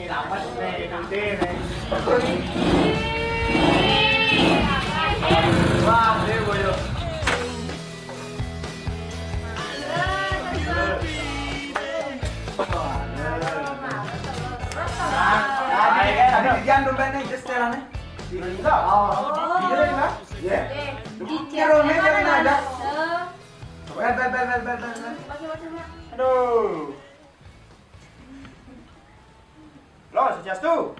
dapat nih, nanti nih. Wah, ini boyo. Ada diam dompetnya, just jalannya. Enggak. Oh, iya enggak? Iya. Kira nih jangan ada. Bel. Aduh. Lo, Swastiastu.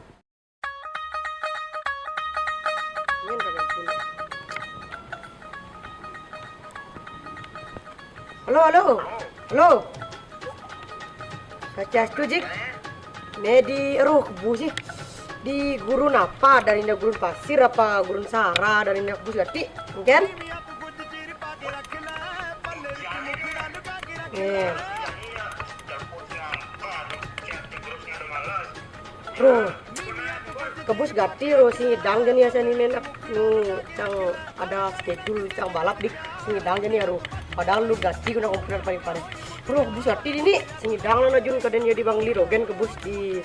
Halo. Swastiastu, Jik. Nih di busi. Di gurun apa? Dari gurun pasir apa gurun Sahara? Dari bus gati, mungkin? Nih. Bro, kebus gati ro sing idang jani asan ini nak cang ada schedule cang balap dik sing idang jani ro. Padahal lu gati guna komputer pare-pare. Bro, kebus gati ini sing idang na jun kaden di Bangli rogen kebus di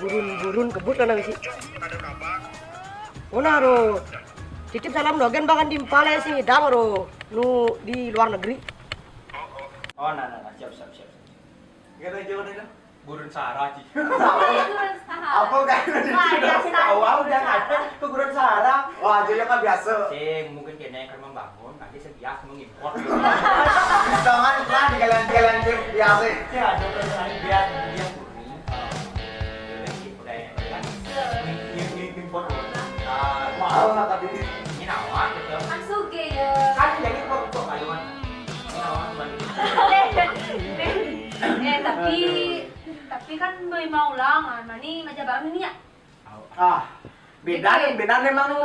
gurun kebus kana wisi. Ona ro. Titip salam dogen bahkan di Impale sing idang ro nu di luar negeri. Oh, nah, siap. Kita jauh nih, gurun Sahara, Ci. Apa kan? Tahu udah ngaca ke gurun Sahara. Wah, jadi kan biasa. Sing mungkin kena yang membangun, nanti sebias mengimpor. Jangan lah di kalian biasa. Ya, ada perusahaan biar dia murni. Impor. Mahal lah tapi Ini nawa gitu. Masuk ya. Kan jadi kok kayuan. Ini nawa Tapi kan mau ulangan, mani aja barang ini ya. Beda memang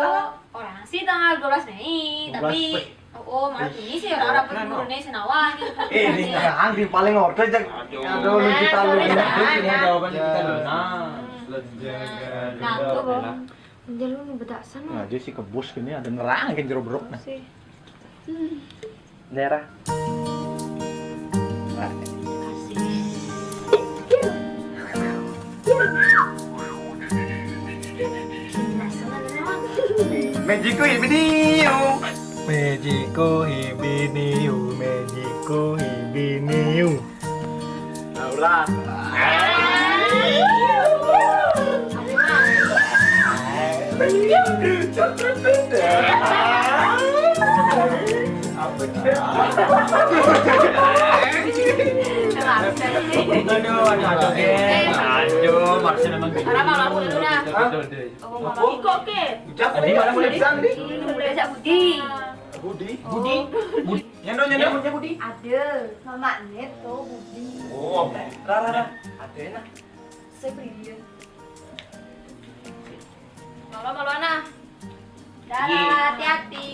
Orang sih tanggal 12 Mei, tapi malam ini sih orang penurunnya senawan gitu. ini kan di paling order aja. Aduh, lu kita lu. Ini jawabannya kita dulu. Nah, tuh bang. Menjalur nih betasan. Nah, dia sih kebus gini ada nerang kan jeruk nah. Daerah. Mejiku hibiniu. Laura. Aduh, maksudnya memang gitu. Para malam dulu dah. Oh, mama Iko ke. Tadi mana boleh pisang di? Udah Budi. Budi. Nyendo punya Budi. Ada, mama Neto Budi. Oh, Rara. Ada enak. Saya beli dia. Malu anak. Dadah, hati-hati.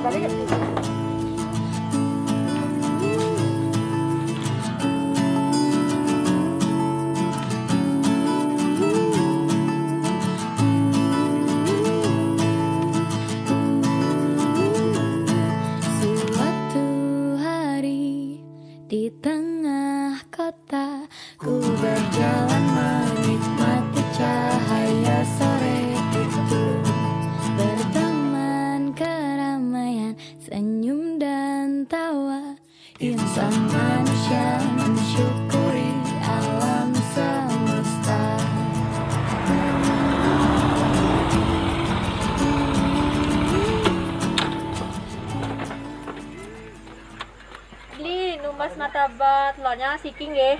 balik. Suatu hari di tengah kota, ku berjalan menikmati cahaya sore itu, berteman keramaian, senyum dan tawa, insan manusia mensyukuri alam semesta. Li, numbas martabat, lonya siking ya.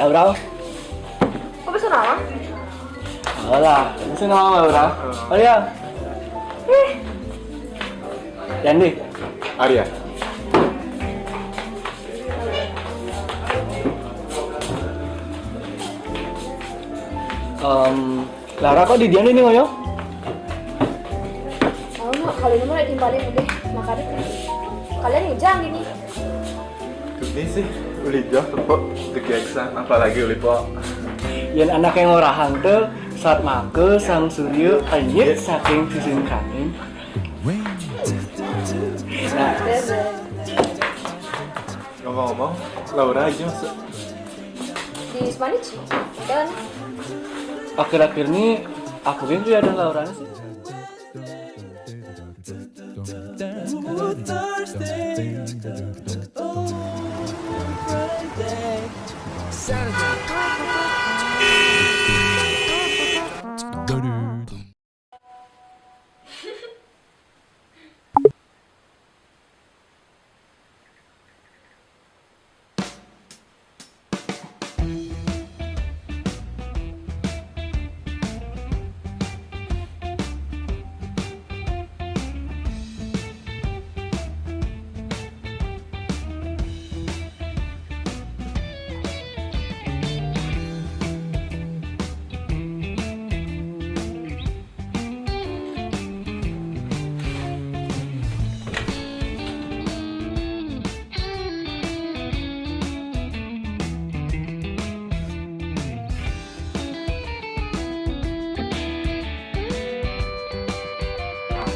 Laura. Kok bisa nama? Alah, bisa nama Laura. Oh iya. Yandi. Arya. Laura kok di dia nih ngoyo? Oh, no, kali ini mulai timbalin udah makanya kalian ngejang gini. Ini sih uli jauh tepuk degeksan apalagi uli po. Yang anak yang ngorahang tuh saat make sang surya anyit saking sisin kanin. Nah, Ngomong-ngomong, Laura aja masuk. Di Spanish dan akhir-akhir ini aku bingung ya ada Laura sih. so thirsty. Oh, Friday,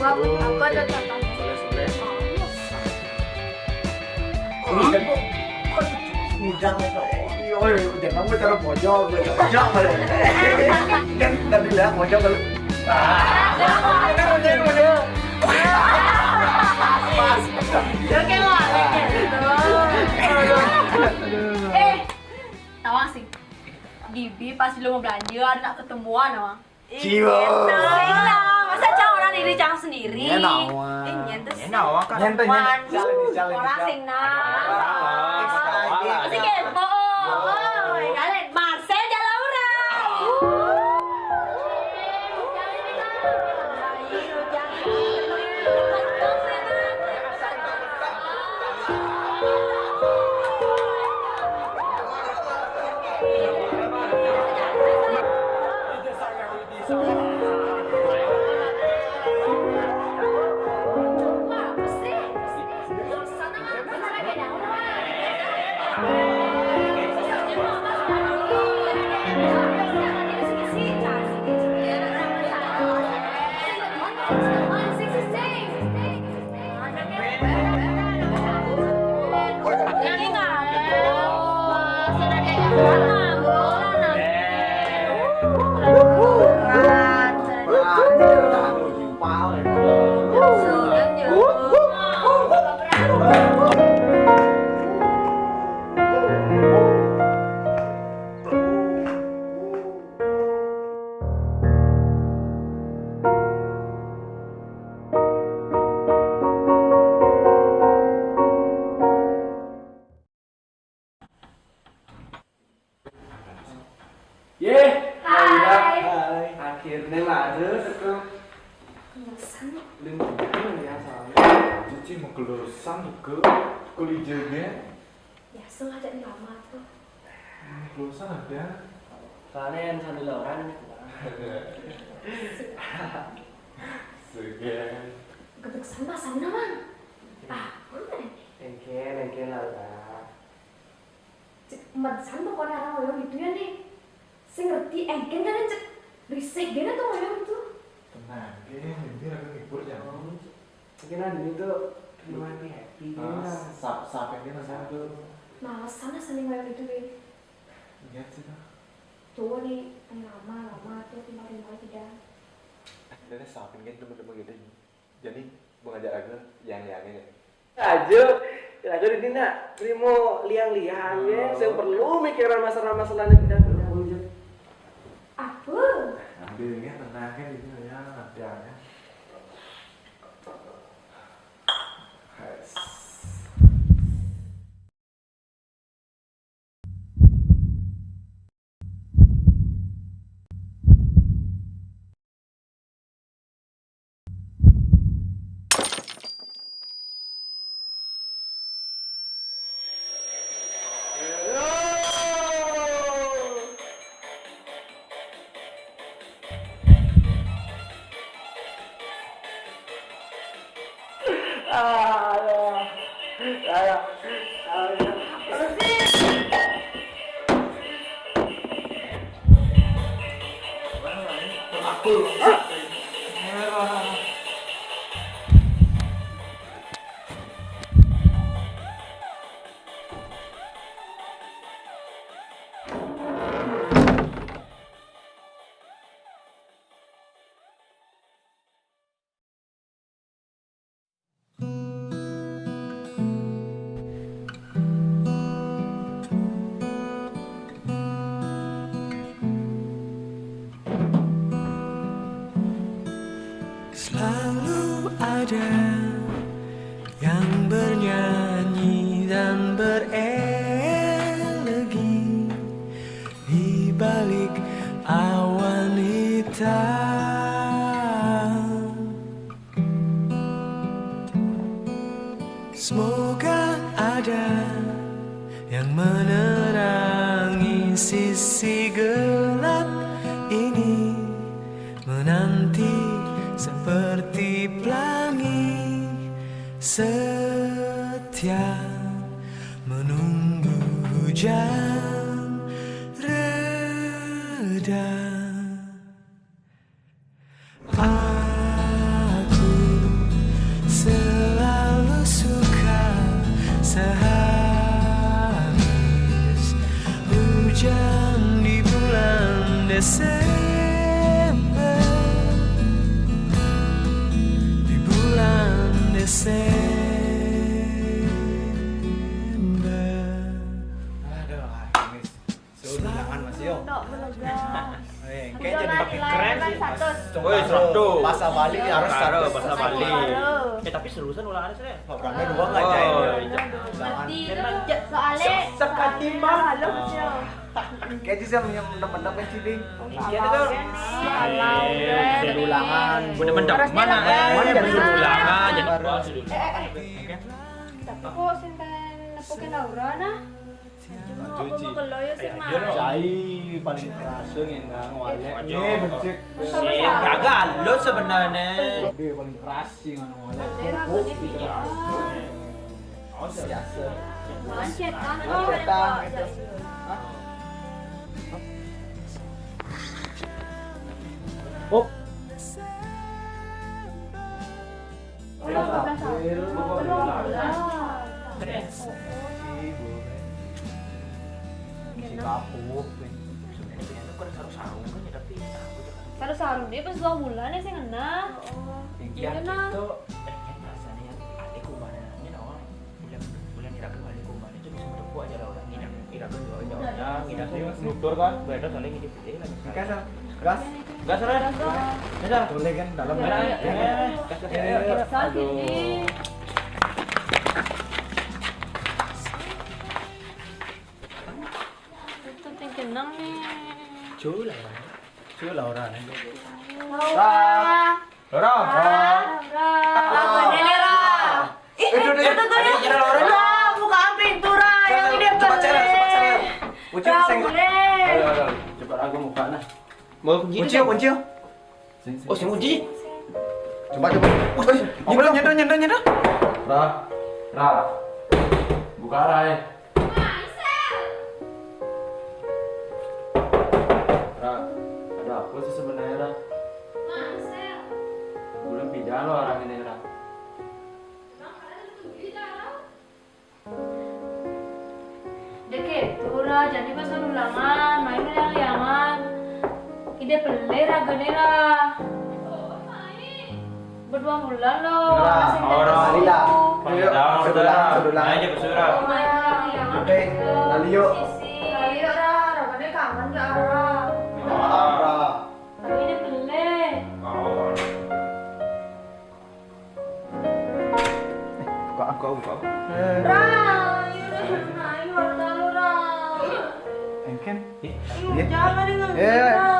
Aku ada contohnya. Udang itu. Oh, jangan gue taruh pojok, pojok kali. Kan tadi bilang pojok kali. Oke lah, tawang sih. Dibi pas lu mau belanja ada nak ketemuan awang. Cibo. Masa cang orang diri cang sendiri. Iya, nawa. Nyentuh sih. nawa kan. Ketemuan. Jalan. Orang sing nah. Masih kepo. Oh, kalian Marcel jalan orang. Akhirnya lari ke lingkungan ya soalnya. Cici mau gelosan ke kulijernya. Ya, sengaja lama tuh. Gelosan ada. Kalian sambil orang. Segan. Ketuk sana mang. Engkel lah. Masan pokoknya orang orang gitu ya nih. Saya ngerti engken kan cek risik dia tuh orang itu. Tenang, ini akan ngibur ya. Mungkin ada itu gimana happy Sampai ini satu. Males sana sering orang itu deh. Lihat sih lah. Tuh nih, lama tuh kemarin tidak. Dan sapin kan teman-teman gitu. Jadi mengajak aku yang ini. Aja, aja di dina, primo liang-liang ya. Saya perlu mikiran masalah-masalah yang tidak punya. Apa? Ambilnya tenang kan ini ya, nanti aja. ada yang bernyanyi dan berelegi di balik awan hitam. Semoga ada yang menerangi sisi gelap ini, menanti seperti pelangi setia menunggu hujan reda. Aku selalu suka sehabis hujan di bulan Desember, di bulan Desember. Aduh, ini seulangan Mas Yo. Tok benegas. Kayak jadi makin keren sih. Woi, satu. Masa Bali harus Karo, satu. bahasa Bali. Baru. Tapi seriusan ulangannya sih. Programnya dua nggak jahit. Ngerti itu soalnya sekati mah. halo Cio. Kayak sih sama yang temen-temen sih ding. Iya tuh. Jadi ulangan. Bener-bener mana? Mana jadi ulangan jadi bos dulu. Tapi kok sinten nepukin Aura nah? Cuci. Mau keloyo sih mah. Jai paling kerasa yang ngawalnya. Ini bencik. Si kagak lo sebenarnya. Dia paling keras sih ngawalnya. Daerah gede pikir. Oh, biasa. Mancet kan. Mancetan. Oh. Kalau sarung dia pas 2 bulan ya sih ngena. Iya nah. Nutur kan, beda saling ngidip pilih lagi. Gas. Gas. Gas lah. Gas. Boleh kan dalam Gas. Gas ini. Itu yang kenang nih. Cula orang. Laura. Bukaan pintu Ra, yang ini Cepat cari. Uci senggol. Cepat aku muka nah. Mau kunci. Oh, si kunci. Coba. Nyedot. Ra. Buka Rai. Ra. Ada apa sih sebenarnya Ra? Belum pindah lo orang ini Ra. Deket, tura jadi pas ulangan, mainnya yang liangan. Ide pelera genera. Berdua bulan loh. Alila. Sedulang. Aja bersurah. Oke, nanti yuk. Ayo Ra, rasanya kangen gak Ra? Tapi ini pele. Buka. Ra, ayo harta lu Ra. Engken. Jangan dengan Eh. Ra.